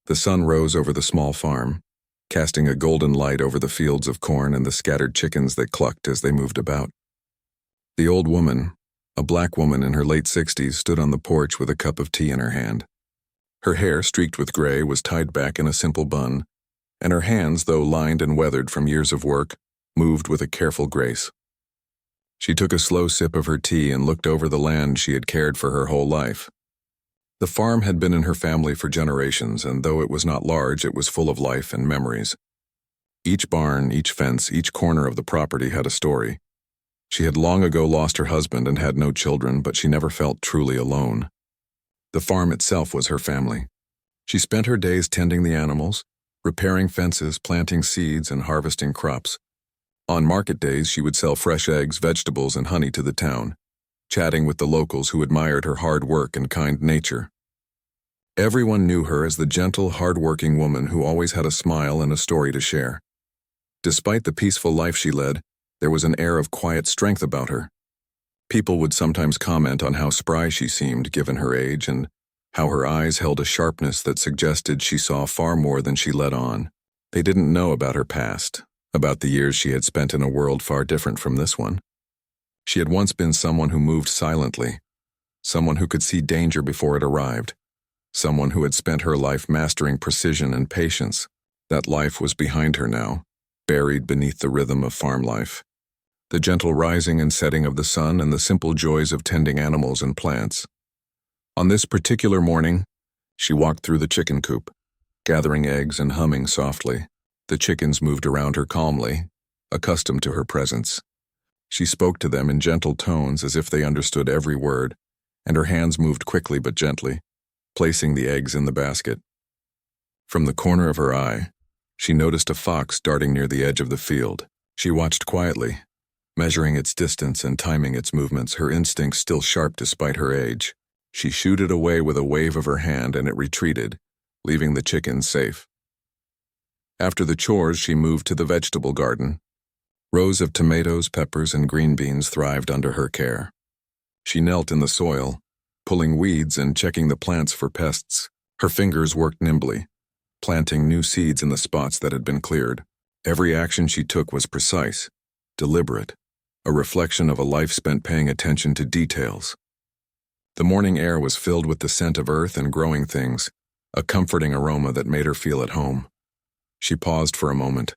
The sun rose over the small farm, casting a golden light over the fields of corn and the scattered chickens that clucked as they moved about. The old woman, a black woman in her late 60s, stood on the porch with a cup of tea in her hand. Her hair, streaked with gray, was tied back in a simple bun, and her hands, though lined and weathered from years of work, moved with a careful grace. She took a slow sip of her tea and looked over the land she had cared for her whole life. The farm had been in her family for generations, and though it was not large, it was full of life and memories. Each barn, each fence, each corner of the property had a story. She had long ago lost her husband and had no children, but she never felt truly alone. The farm itself was her family. She spent her days tending the animals, repairing fences, planting seeds, and harvesting crops. On market days, she would sell fresh eggs, vegetables, and honey to the town, chatting with the locals who admired her hard work and kind nature. Everyone knew her as the gentle, hard-working woman who always had a smile and a story to share. Despite the peaceful life she led, there was an air of quiet strength about her. People would sometimes comment on how spry she seemed given her age and how her eyes held a sharpness that suggested she saw far more than she let on. They didn't know about her past, about the years she had spent in a world far different from this one. She had once been someone who moved silently, someone who could see danger before it arrived, someone who had spent her life mastering precision and patience. That life was behind her now, buried beneath the rhythm of farm life. The gentle rising and setting of the sun and the simple joys of tending animals and plants. On this particular morning, she walked through the chicken coop, gathering eggs and humming softly. The chickens moved around her calmly, accustomed to her presence. She spoke to them in gentle tones as if they understood every word, and her hands moved quickly but gently, placing the eggs in the basket. From the corner of her eye, she noticed a fox darting near the edge of the field. She watched quietly, measuring its distance and timing its movements, her instincts still sharp despite her age. She shooed it away with a wave of her hand and it retreated, leaving the chickens safe. After the chores, she moved to the vegetable garden. Rows of tomatoes, peppers, and green beans thrived under her care. She knelt in the soil, pulling weeds and checking the plants for pests. Her fingers worked nimbly, planting new seeds in the spots that had been cleared. Every action she took was precise, deliberate, a reflection of a life spent paying attention to details. The morning air was filled with the scent of earth and growing things, a comforting aroma that made her feel at home. She paused for a moment,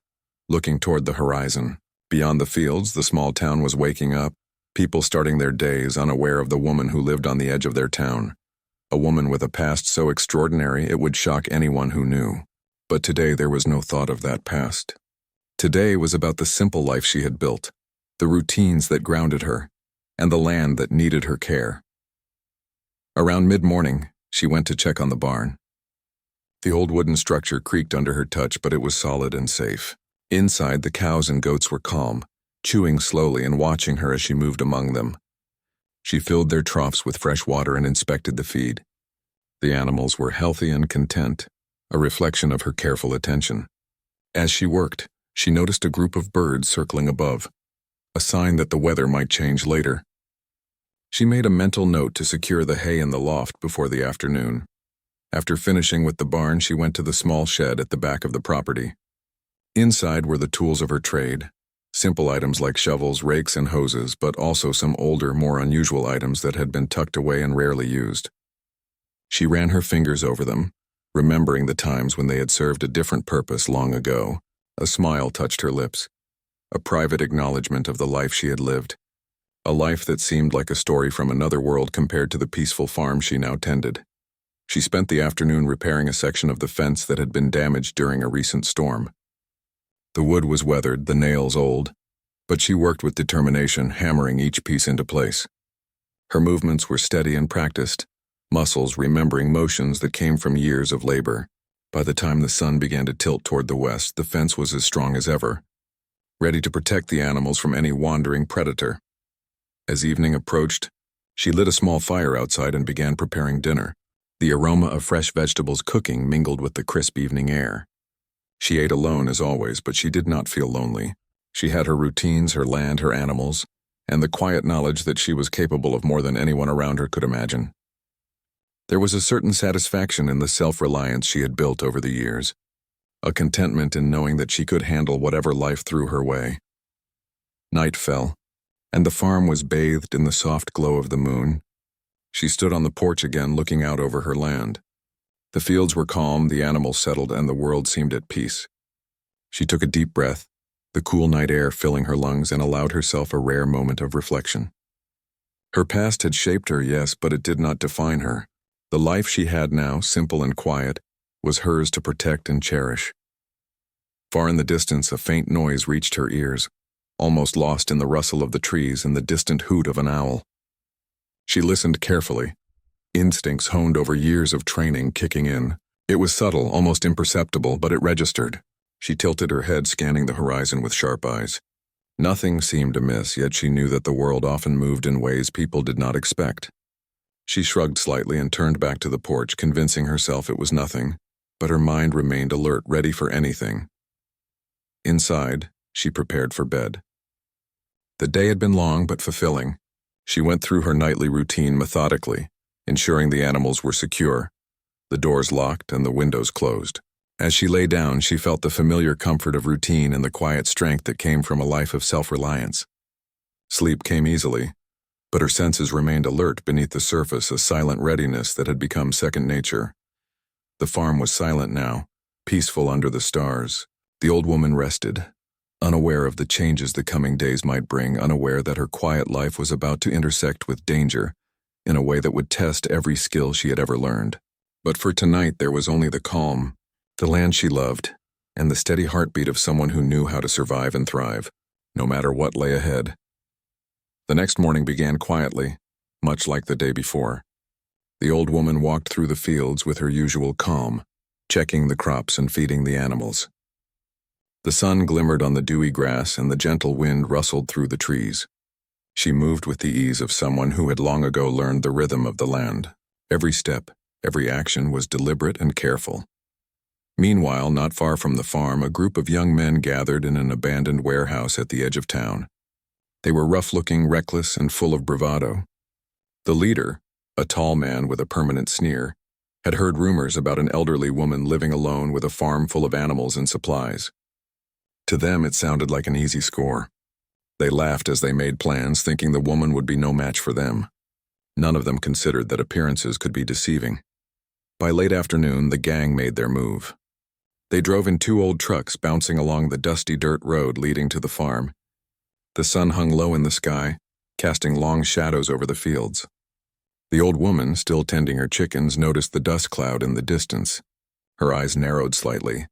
looking toward the horizon. Beyond the fields, the small town was waking up, people starting their days unaware of the woman who lived on the edge of their town, a woman with a past so extraordinary it would shock anyone who knew. But today there was no thought of that past. Today was about the simple life she had built, the routines that grounded her, and the land that needed her care. Around mid-morning, she went to check on the barn. The old wooden structure creaked under her touch, but it was solid and safe. Inside, the cows and goats were calm, chewing slowly and watching her as she moved among them. She filled their troughs with fresh water and inspected the feed. The animals were healthy and content, a reflection of her careful attention. As she worked, she noticed a group of birds circling above, a sign that the weather might change later. She made a mental note to secure the hay in the loft before the afternoon. After finishing with the barn, she went to the small shed at the back of the property. Inside were the tools of her trade, simple items like shovels, rakes, and hoses, but also some older, more unusual items that had been tucked away and rarely used. She ran her fingers over them, remembering the times when they had served a different purpose long ago. A smile touched her lips, a private acknowledgement of the life she had lived, a life that seemed like a story from another world compared to the peaceful farm she now tended. She spent the afternoon repairing a section of the fence that had been damaged during a recent storm. The wood was weathered, the nails old, but she worked with determination, hammering each piece into place. Her movements were steady and practiced, muscles remembering motions that came from years of labor. By the time the sun began to tilt toward the west, the fence was as strong as ever, ready to protect the animals from any wandering predator. As evening approached, she lit a small fire outside and began preparing dinner. The aroma of fresh vegetables cooking mingled with the crisp evening air. She ate alone as always, but she did not feel lonely. She had her routines, her land, her animals, and the quiet knowledge that she was capable of more than anyone around her could imagine. There was a certain satisfaction in the self-reliance she had built over the years, a contentment in knowing that she could handle whatever life threw her way. Night fell, and the farm was bathed in the soft glow of the moon. She stood on the porch again, looking out over her land. The fields were calm, the animals settled, and the world seemed at peace. She took a deep breath, the cool night air filling her lungs, and allowed herself a rare moment of reflection. Her past had shaped her, yes, but it did not define her. The life she had now, simple and quiet, was hers to protect and cherish. Far in the distance, a faint noise reached her ears, almost lost in the rustle of the trees and the distant hoot of an owl. She listened carefully, instincts honed over years of training kicking in. It was subtle, almost imperceptible, but it registered. She tilted her head, scanning the horizon with sharp eyes. Nothing seemed amiss, yet she knew that the world often moved in ways people did not expect. She shrugged slightly and turned back to the porch, convincing herself it was nothing, but her mind remained alert, ready for anything. Inside, she prepared for bed. The day had been long but fulfilling. She went through her nightly routine methodically, ensuring the animals were secure, the doors locked and the windows closed. As she lay down, she felt the familiar comfort of routine and the quiet strength that came from a life of self-reliance. Sleep came easily, but her senses remained alert beneath the surface, a silent readiness that had become second nature. The farm was silent now, peaceful under the stars. The old woman rested, unaware of the changes the coming days might bring, unaware that her quiet life was about to intersect with danger in a way that would test every skill she had ever learned. But for tonight, there was only the calm, the land she loved, and the steady heartbeat of someone who knew how to survive and thrive, no matter what lay ahead. The next morning began quietly, much like the day before. The old woman walked through the fields with her usual calm, checking the crops and feeding the animals. The sun glimmered on the dewy grass and the gentle wind rustled through the trees. She moved with the ease of someone who had long ago learned the rhythm of the land. Every step, every action was deliberate and careful. Meanwhile, not far from the farm, a group of young men gathered in an abandoned warehouse at the edge of town. They were rough-looking, reckless, and full of bravado. The leader, a tall man with a permanent sneer, had heard rumors about an elderly woman living alone with a farm full of animals and supplies. To them, it sounded like an easy score. They laughed as they made plans, thinking the woman would be no match for them. None of them considered that appearances could be deceiving. By late afternoon, the gang made their move. They drove in 2 old trucks bouncing along the dusty dirt road leading to the farm. The sun hung low in the sky, casting long shadows over the fields. The old woman, still tending her chickens, noticed the dust cloud in the distance. Her eyes narrowed slightly.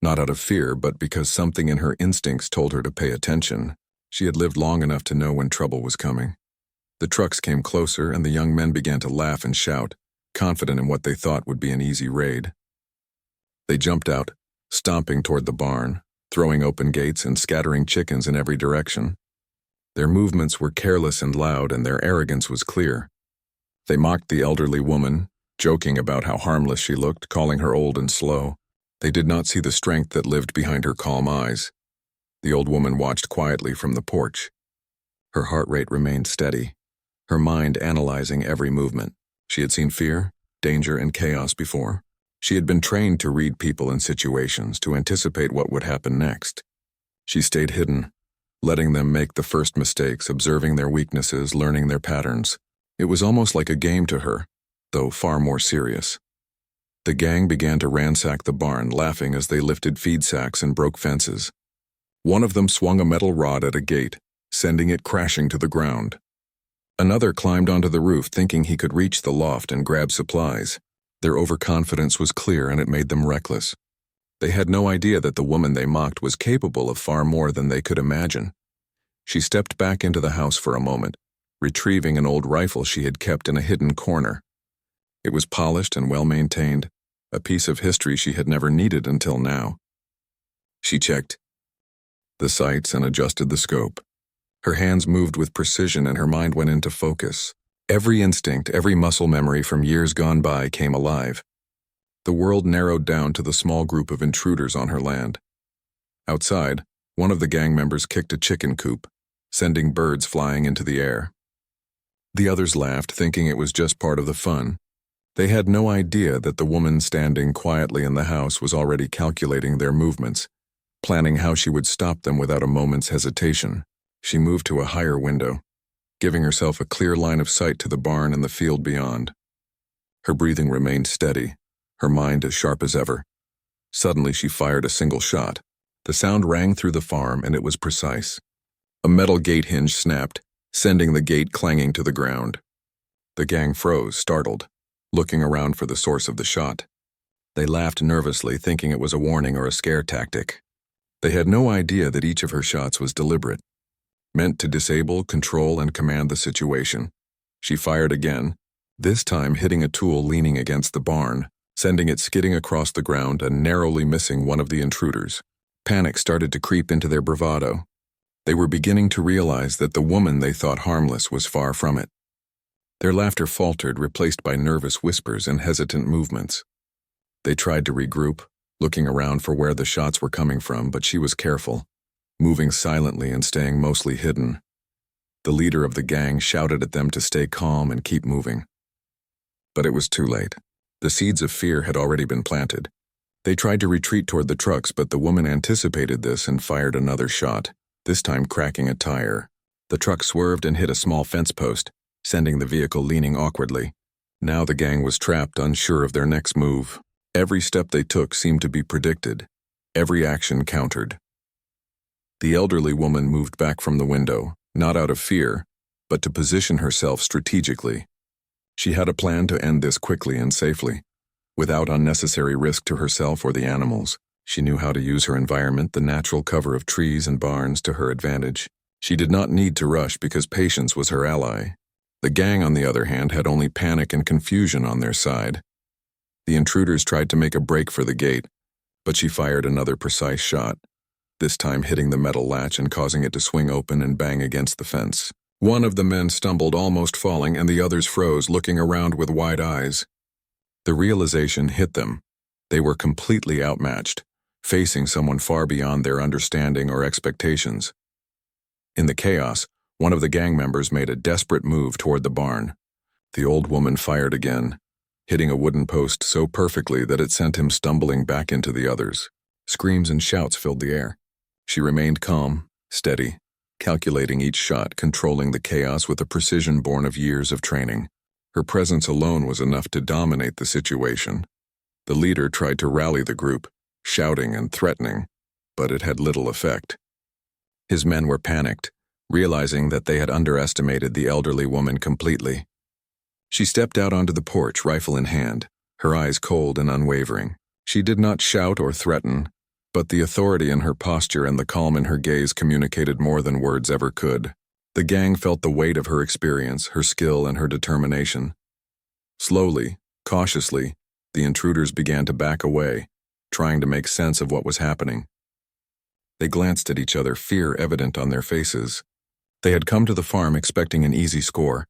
Not out of fear, but because something in her instincts told her to pay attention. She had lived long enough to know when trouble was coming. The trucks came closer, and the young men began to laugh and shout, confident in what they thought would be an easy raid. They jumped out, stomping toward the barn, throwing open gates and scattering chickens in every direction. Their movements were careless and loud, and their arrogance was clear. They mocked the elderly woman, joking about how harmless she looked, calling her old and slow. They did not see the strength that lived behind her calm eyes. The old woman watched quietly from the porch. Her heart rate remained steady, her mind analyzing every movement. She had seen fear, danger, and chaos before. She had been trained to read people and situations, to anticipate what would happen next. She stayed hidden, letting them make the first mistakes, observing their weaknesses, learning their patterns. It was almost like a game to her, though far more serious. The gang began to ransack the barn, laughing as they lifted feed sacks and broke fences. One of them swung a metal rod at a gate, sending it crashing to the ground. Another climbed onto the roof, thinking he could reach the loft and grab supplies. Their overconfidence was clear, and it made them reckless. They had no idea that the woman they mocked was capable of far more than they could imagine. She stepped back into the house for a moment, retrieving an old rifle she had kept in a hidden corner. It was polished and well-maintained, a piece of history she had never needed until now. She checked the sights and adjusted the scope. Her hands moved with precision and her mind went into focus. Every instinct, every muscle memory from years gone by came alive. The world narrowed down to the small group of intruders on her land. Outside, one of the gang members kicked a chicken coop, sending birds flying into the air. The others laughed, thinking it was just part of the fun. They had no idea that the woman standing quietly in the house was already calculating their movements, planning how she would stop them without a moment's hesitation. She moved to a higher window, giving herself a clear line of sight to the barn and the field beyond. Her breathing remained steady, her mind as sharp as ever. Suddenly she fired a single shot. The sound rang through the farm, and it was precise. A metal gate hinge snapped, sending the gate clanging to the ground. The gang froze, startled, looking around for the source of the shot. They laughed nervously, thinking it was a warning or a scare tactic. They had no idea that each of her shots was deliberate, meant to disable, control, and command the situation. She fired again, this time hitting a tool leaning against the barn, sending it skidding across the ground and narrowly missing one of the intruders. Panic started to creep into their bravado. They were beginning to realize that the woman they thought harmless was far from it. Their laughter faltered, replaced by nervous whispers and hesitant movements. They tried to regroup, looking around for where the shots were coming from, but she was careful, moving silently and staying mostly hidden. The leader of the gang shouted at them to stay calm and keep moving. But it was too late. The seeds of fear had already been planted. They tried to retreat toward the trucks, but the woman anticipated this and fired another shot, this time cracking a tire. The truck swerved and hit a small fence post, sending the vehicle leaning awkwardly. Now the gang was trapped, unsure of their next move. Every step they took seemed to be predicted. Every action countered. The elderly woman moved back from the window, not out of fear, but to position herself strategically. She had a plan to end this quickly and safely, without unnecessary risk to herself or the animals. She knew how to use her environment, the natural cover of trees and barns, to her advantage. She did not need to rush because patience was her ally. The gang, on the other hand, had only panic and confusion on their side. The intruders tried to make a break for the gate, but she fired another precise shot, this time hitting the metal latch and causing it to swing open and bang against the fence. One of the men stumbled, almost falling, and the others froze, looking around with wide eyes. The realization hit them. They were completely outmatched, facing someone far beyond their understanding or expectations. In the chaos, one of the gang members made a desperate move toward the barn. The old woman fired again, hitting a wooden post so perfectly that it sent him stumbling back into the others. Screams and shouts filled the air. She remained calm, steady, calculating each shot, controlling the chaos with a precision born of years of training. Her presence alone was enough to dominate the situation. The leader tried to rally the group, shouting and threatening, but it had little effect. His men were panicked, realizing that they had underestimated the elderly woman completely. She stepped out onto the porch, rifle in hand, her eyes cold and unwavering. She did not shout or threaten, but the authority in her posture and the calm in her gaze communicated more than words ever could. The gang felt the weight of her experience, her skill, and her determination. Slowly, cautiously, the intruders began to back away, trying to make sense of what was happening. They glanced at each other, fear evident on their faces. They had come to the farm expecting an easy score,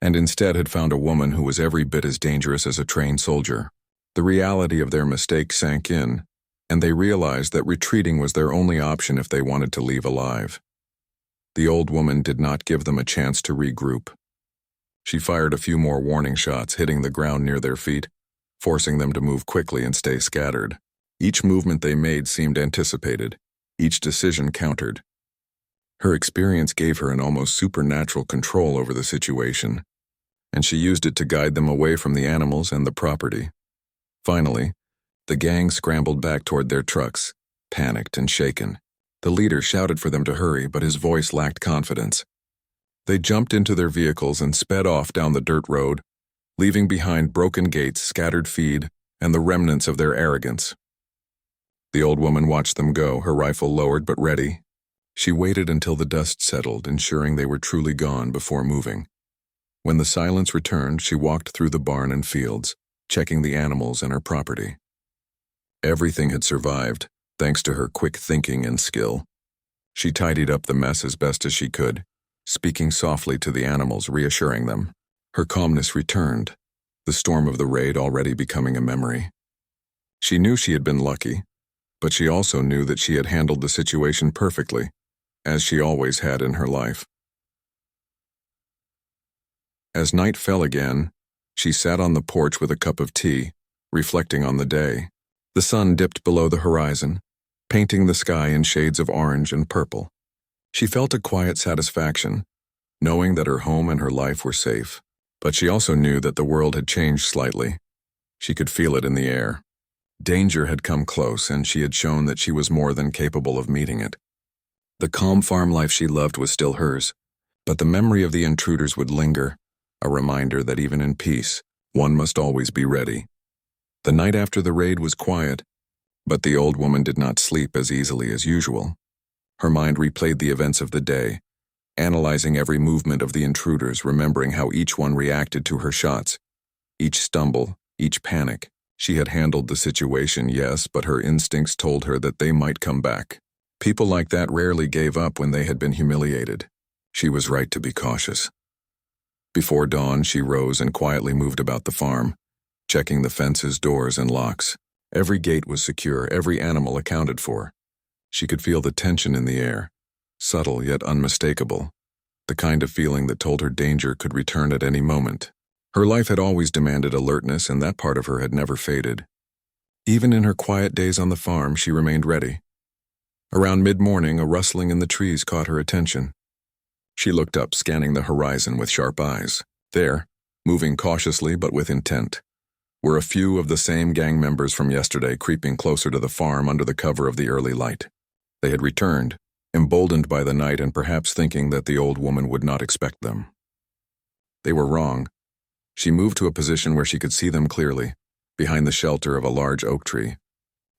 and instead had found a woman who was every bit as dangerous as a trained soldier. The reality of their mistake sank in, and they realized that retreating was their only option if they wanted to leave alive. The old woman did not give them a chance to regroup. She fired a few more warning shots, hitting the ground near their feet, forcing them to move quickly and stay scattered. Each movement they made seemed anticipated, each decision countered. Her experience gave her an almost supernatural control over the situation, and she used it to guide them away from the animals and the property. Finally, the gang scrambled back toward their trucks, panicked and shaken. The leader shouted for them to hurry, but his voice lacked confidence. They jumped into their vehicles and sped off down the dirt road, leaving behind broken gates, scattered feed, and the remnants of their arrogance. The old woman watched them go, her rifle lowered but ready. She waited until the dust settled, ensuring they were truly gone before moving. When the silence returned, she walked through the barn and fields, checking the animals and her property. Everything had survived, thanks to her quick thinking and skill. She tidied up the mess as best as she could, speaking softly to the animals, reassuring them. Her calmness returned, the storm of the raid already becoming a memory. She knew she had been lucky, but she also knew that she had handled the situation perfectly, as she always had in her life. As night fell again, She sat on the porch with a cup of tea, reflecting on the day. The sun dipped below the horizon, painting the sky in shades of orange and purple. She felt a quiet satisfaction, knowing that her home and her life were safe. But she also knew that the world had changed slightly. She could feel it in the air. Danger had come close, and she had shown that she was more than capable of meeting it. The calm farm life she loved was still hers, but the memory of the intruders would linger, a reminder that even in peace, one must always be ready. The night after the raid was quiet, but the old woman did not sleep as easily as usual. Her mind replayed the events of the day, analyzing every movement of the intruders, remembering how each one reacted to her shots. Each stumble, each panic. She had handled the situation, yes, but her instincts told her that they might come back. People like that rarely gave up when they had been humiliated. She was right to be cautious. Before dawn, she rose and quietly moved about the farm, checking the fences, doors, and locks. Every gate was secure, every animal accounted for. She could feel the tension in the air, subtle yet unmistakable, the kind of feeling that told her danger could return at any moment. Her life had always demanded alertness, and that part of her had never faded. Even in her quiet days on the farm, she remained ready. Around mid-morning, a rustling in the trees caught her attention. She looked up, scanning the horizon with sharp eyes. There, moving cautiously but with intent, were a few of the same gang members from yesterday creeping closer to the farm under the cover of the early light. They had returned, emboldened by the night and perhaps thinking that the old woman would not expect them. They were wrong. She moved to a position where she could see them clearly, behind the shelter of a large oak tree.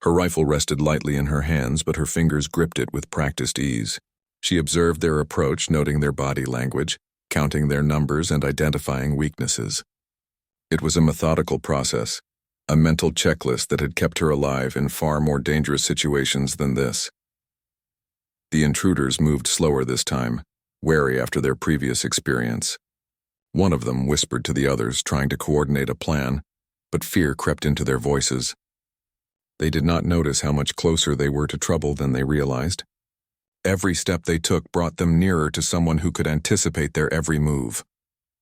Her rifle rested lightly in her hands, but her fingers gripped it with practiced ease. She observed their approach, noting their body language, counting their numbers, and identifying weaknesses. It was a methodical process, a mental checklist that had kept her alive in far more dangerous situations than this. The intruders moved slower this time, wary after their previous experience. One of them whispered to the others, trying to coordinate a plan, but fear crept into their voices. They did not notice how much closer they were to trouble than they realized. Every step they took brought them nearer to someone who could anticipate their every move.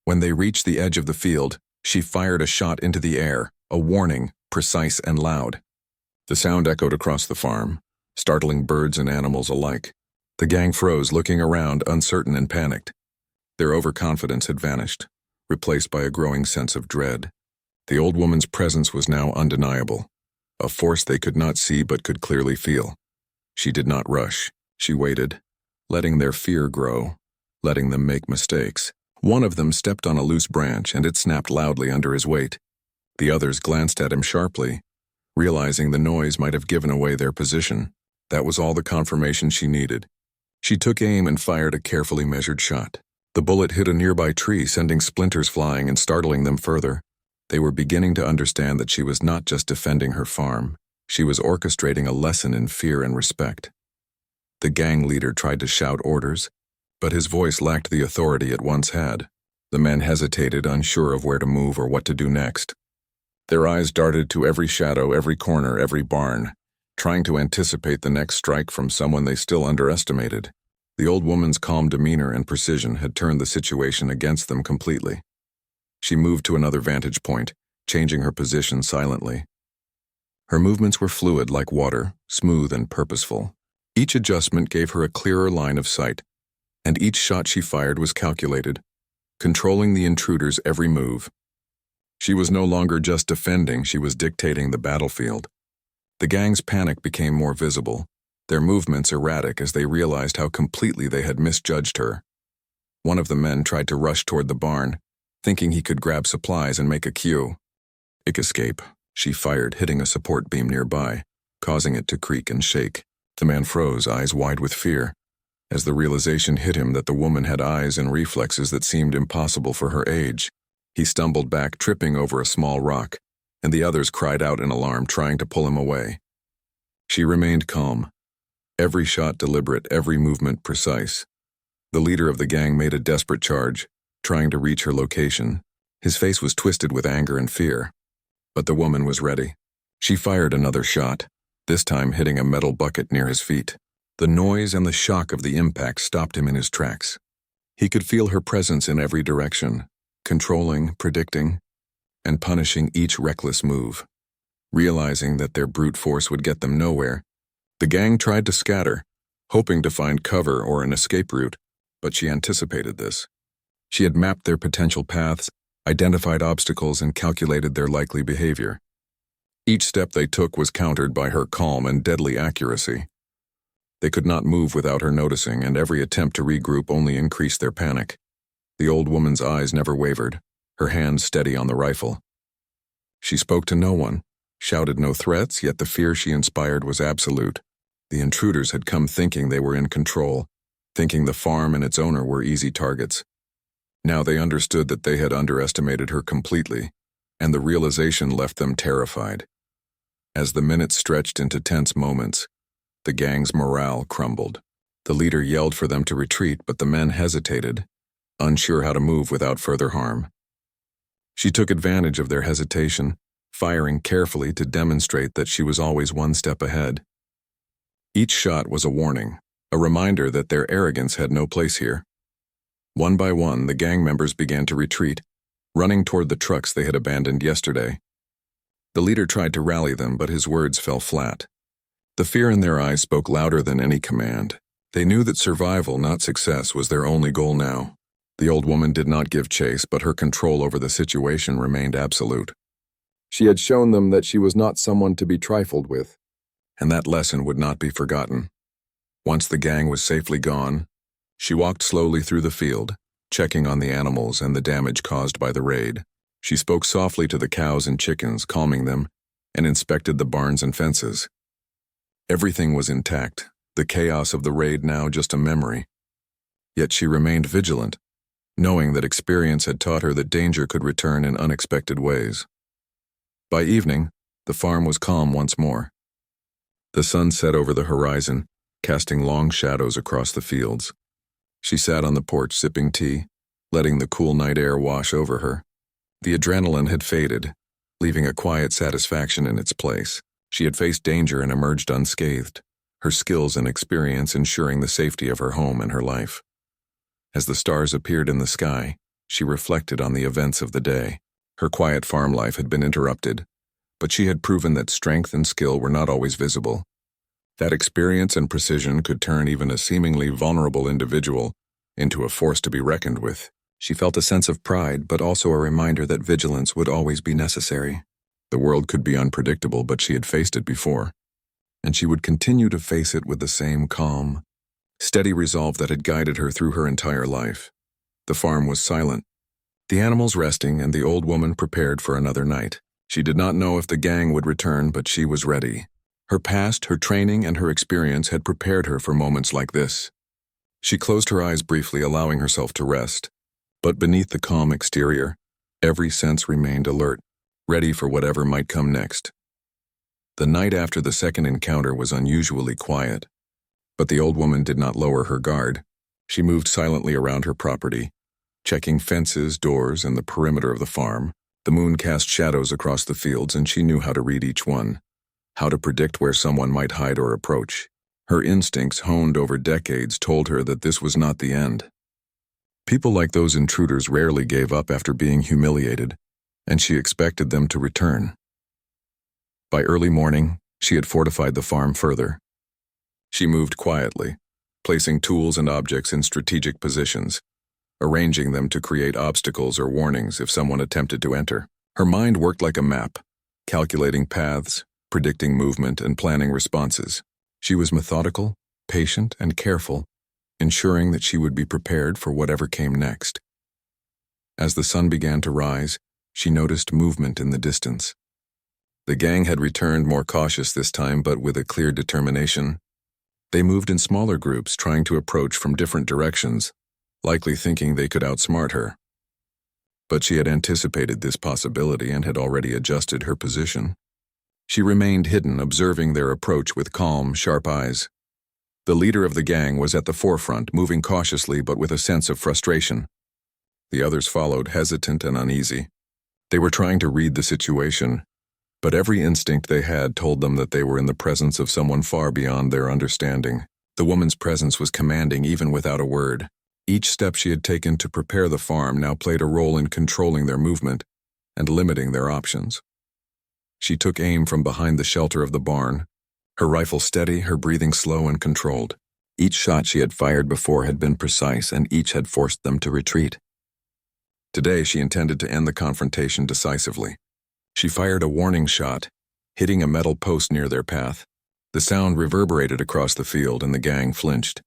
When they reached the edge of the field, she fired a shot into the air, a warning, precise and loud. The sound echoed across the farm, startling birds and animals alike. The gang froze, looking around, uncertain and panicked. Their overconfidence had vanished, replaced by a growing sense of dread. The old woman's presence was now undeniable, a force they could not see but could clearly feel. She did not rush. She waited, letting their fear grow, letting them make mistakes. One of them stepped on a loose branch, and it snapped loudly under his weight. The others glanced at him sharply, realizing the noise might have given away their position. That was all the confirmation she needed. She took aim and fired a carefully measured shot. The bullet hit a nearby tree, sending splinters flying and startling them further. They were beginning to understand that she was not just defending her farm. She was orchestrating a lesson in fear and respect. The gang leader tried to shout orders, but his voice lacked the authority it once had. The men hesitated, unsure of where to move or what to do next. Their eyes darted to every shadow, every corner, every barn, trying to anticipate the next strike from someone they still underestimated. The old woman's calm demeanor and precision had turned the situation against them completely. She moved to another vantage point, changing her position silently. Her movements were fluid like water, smooth and purposeful. Each adjustment gave her a clearer line of sight, and each shot she fired was calculated, controlling the intruder's every move. She was no longer just defending, she was dictating the battlefield. The gang's panic became more visible, their movements erratic as they realized how completely they had misjudged her. One of the men tried to rush toward the barn, thinking he could grab supplies and make a cue. Escape, she fired, hitting a support beam nearby, causing it to creak and shake. The man froze, eyes wide with fear, as the realization hit him that the woman had eyes and reflexes that seemed impossible for her age. He stumbled back, tripping over a small rock, and the others cried out in alarm, trying to pull him away. She remained calm, every shot deliberate, every movement precise. The leader of the gang made a desperate charge, trying to reach her location. His face was twisted with anger and fear. But the woman was ready. She fired another shot, this time hitting a metal bucket near his feet. The noise and the shock of the impact stopped him in his tracks. He could feel her presence in every direction, controlling, predicting. and punishing each reckless move. Realizing that their brute force would get them nowhere, the gang tried to scatter, hoping to find cover or an escape route, but she anticipated this. She had mapped their potential paths, identified obstacles, and calculated their likely behavior. Each step they took was countered by her calm and deadly accuracy. They could not move without her noticing, and every attempt to regroup only increased their panic. The old woman's eyes never wavered, her hand steady on the rifle. She spoke to no one, shouted no threats, yet the fear she inspired was absolute. The intruders had come thinking they were in control, thinking the farm and its owner were easy targets. Now they understood that they had underestimated her completely, and the realization left them terrified. As the minutes stretched into tense moments, the gang's morale crumbled. The leader yelled for them to retreat, but the men hesitated, unsure how to move without further harm. She took advantage of their hesitation, firing carefully to demonstrate that she was always one step ahead. Each shot was a warning, a reminder that their arrogance had no place here. One by one, the gang members began to retreat, running toward the trucks they had abandoned yesterday. The leader tried to rally them, but his words fell flat. The fear in their eyes spoke louder than any command. They knew that survival, not success, was their only goal now. The old woman did not give chase, but her control over the situation remained absolute. She had shown them that she was not someone to be trifled with, and that lesson would not be forgotten. Once the gang was safely gone, she walked slowly through the field, checking on the animals and the damage caused by the raid. She spoke softly to the cows and chickens, calming them, and inspected the barns and fences. Everything was intact, the chaos of the raid now just a memory. Yet she remained vigilant, knowing that experience had taught her that danger could return in unexpected ways. By evening, the farm was calm once more. The sun set over the horizon, casting long shadows across the fields. She sat on the porch sipping tea, letting the cool night air wash over her. The adrenaline had faded, leaving a quiet satisfaction in its place. She had faced danger and emerged unscathed, her skills and experience ensuring the safety of her home and her life. As the stars appeared in the sky, she reflected on the events of the day. Her quiet farm life had been interrupted, but she had proven that strength and skill were not always visible. That experience and precision could turn even a seemingly vulnerable individual into a force to be reckoned with. She felt a sense of pride, but also a reminder that vigilance would always be necessary. The world could be unpredictable, but she had faced it before, and she would continue to face it with the same calm, steady resolve that had guided her through her entire life. The farm was silent, the animals resting, and the old woman prepared for another night. She did not know if the gang would return, but she was ready. Her past, her training, and her experience had prepared her for moments like this. She closed her eyes briefly, allowing herself to rest. But beneath the calm exterior, every sense remained alert, ready for whatever might come next. The night after the second encounter was unusually quiet, but the old woman did not lower her guard. She moved silently around her property, checking fences, doors, and the perimeter of the farm. The moon cast shadows across the fields, and she knew how to read each one, how to predict where someone might hide or approach. Her instincts, honed over decades, told her that this was not the end. People like those intruders rarely gave up after being humiliated, and she expected them to return. By early morning, she had fortified the farm further. She moved quietly, placing tools and objects in strategic positions, arranging them to create obstacles or warnings if someone attempted to enter. Her mind worked like a map, calculating paths, predicting movement, and planning responses. She was methodical, patient, and careful, ensuring that she would be prepared for whatever came next. As the sun began to rise, she noticed movement in the distance. The gang had returned more cautious this time, but with a clear determination. They moved in smaller groups, trying to approach from different directions, likely thinking they could outsmart her. But she had anticipated this possibility and had already adjusted her position. She remained hidden, observing their approach with calm, sharp eyes. The leader of the gang was at the forefront, moving cautiously but with a sense of frustration. The others followed, hesitant and uneasy. They were trying to read the situation, but every instinct they had told them that they were in the presence of someone far beyond their understanding. The woman's presence was commanding even without a word. Each step she had taken to prepare the farm now played a role in controlling their movement. and limiting their options. She took aim from behind the shelter of the barn, her rifle steady, her breathing slow and controlled. Each shot she had fired before had been precise, and each had forced them to retreat. Today she intended to end the confrontation decisively. She fired a warning shot, hitting a metal post near their path. The sound reverberated across the field and the gang flinched,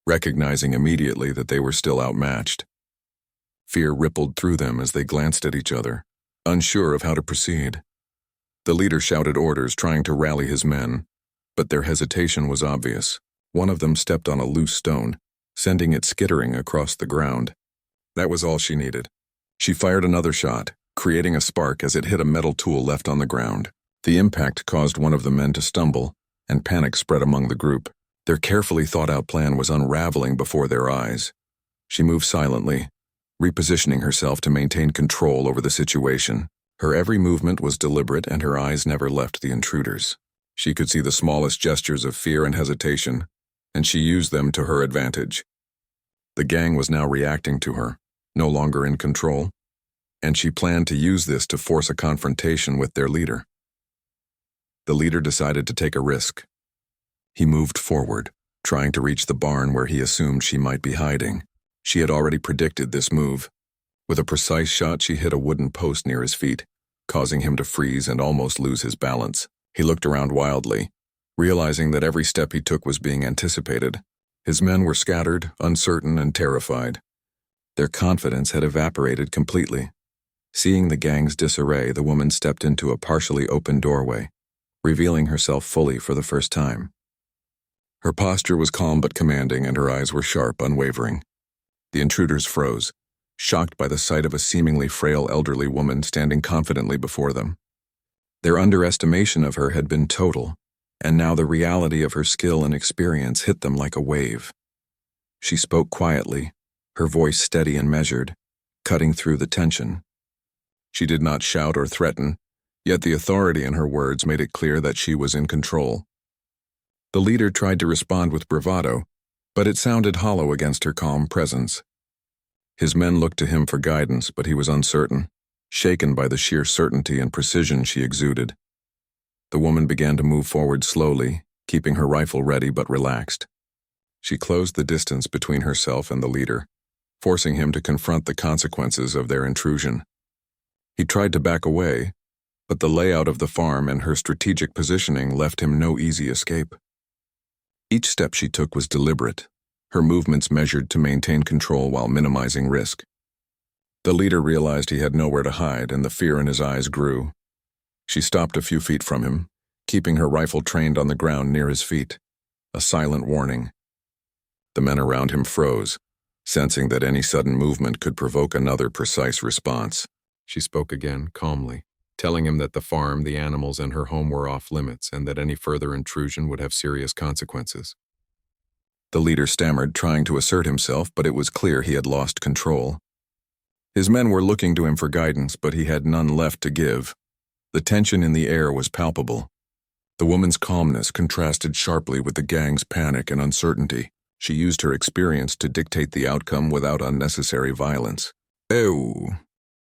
recognizing immediately that they were still outmatched. Fear rippled through them as they glanced at each other, unsure of how to proceed. The leader shouted orders, trying to rally his men, but their hesitation was obvious. One of them stepped on a loose stone, sending it skittering across the ground. That was all she needed. She fired another shot, creating a spark as it hit a metal tool left on the ground. The impact caused one of the men to stumble, and panic spread among the group. Their carefully thought-out plan was unraveling before their eyes. She moved silently, repositioning herself to maintain control over the situation. Her every movement was deliberate, and her eyes never left the intruders. She could see the smallest gestures of fear and hesitation, and she used them to her advantage. The gang was now reacting to her, no longer in control, and she planned to use this to force a confrontation with their leader. The leader decided to take a risk. He moved forward, trying to reach the barn where he assumed she might be hiding. She had already predicted this move. With a precise shot, she hit a wooden post near his feet, causing him to freeze and almost lose his balance. He looked around wildly, realizing that every step he took was being anticipated. His men were scattered, uncertain, and terrified. Their confidence had evaporated completely. Seeing the gang's disarray, the woman stepped into a partially open doorway, revealing herself fully for the first time. Her posture was calm but commanding, and her eyes were sharp, unwavering. The intruders froze, shocked by the sight of a seemingly frail elderly woman standing confidently before them. Their underestimation of her had been total, and now the reality of her skill and experience hit them like a wave. She spoke quietly, her voice steady and measured, cutting through the tension. She did not shout or threaten, yet the authority in her words made it clear that she was in control. The leader tried to respond with bravado, but it sounded hollow against her calm presence. His men looked to him for guidance, but he was uncertain, shaken by the sheer certainty and precision she exuded. The woman began to move forward slowly, keeping her rifle ready but relaxed. She closed the distance between herself and the leader, forcing him to confront the consequences of their intrusion. He tried to back away, but the layout of the farm and her strategic positioning left him no easy escape. Each step she took was deliberate, her movements measured to maintain control while minimizing risk. The leader realized he had nowhere to hide, and the fear in his eyes grew. She stopped a few feet from him, keeping her rifle trained on the ground near his feet, a silent warning. The men around him froze, sensing that any sudden movement could provoke another precise response. She spoke again, calmly, telling him that the farm, the animals, and her home were off limits, and that any further intrusion would have serious consequences. The leader stammered, trying to assert himself, but it was clear he had lost control. His men were looking to him for guidance, but he had none left to give. The tension in the air was palpable. The woman's calmness contrasted sharply with the gang's panic and uncertainty. She used her experience to dictate the outcome without unnecessary violence. "Oh,"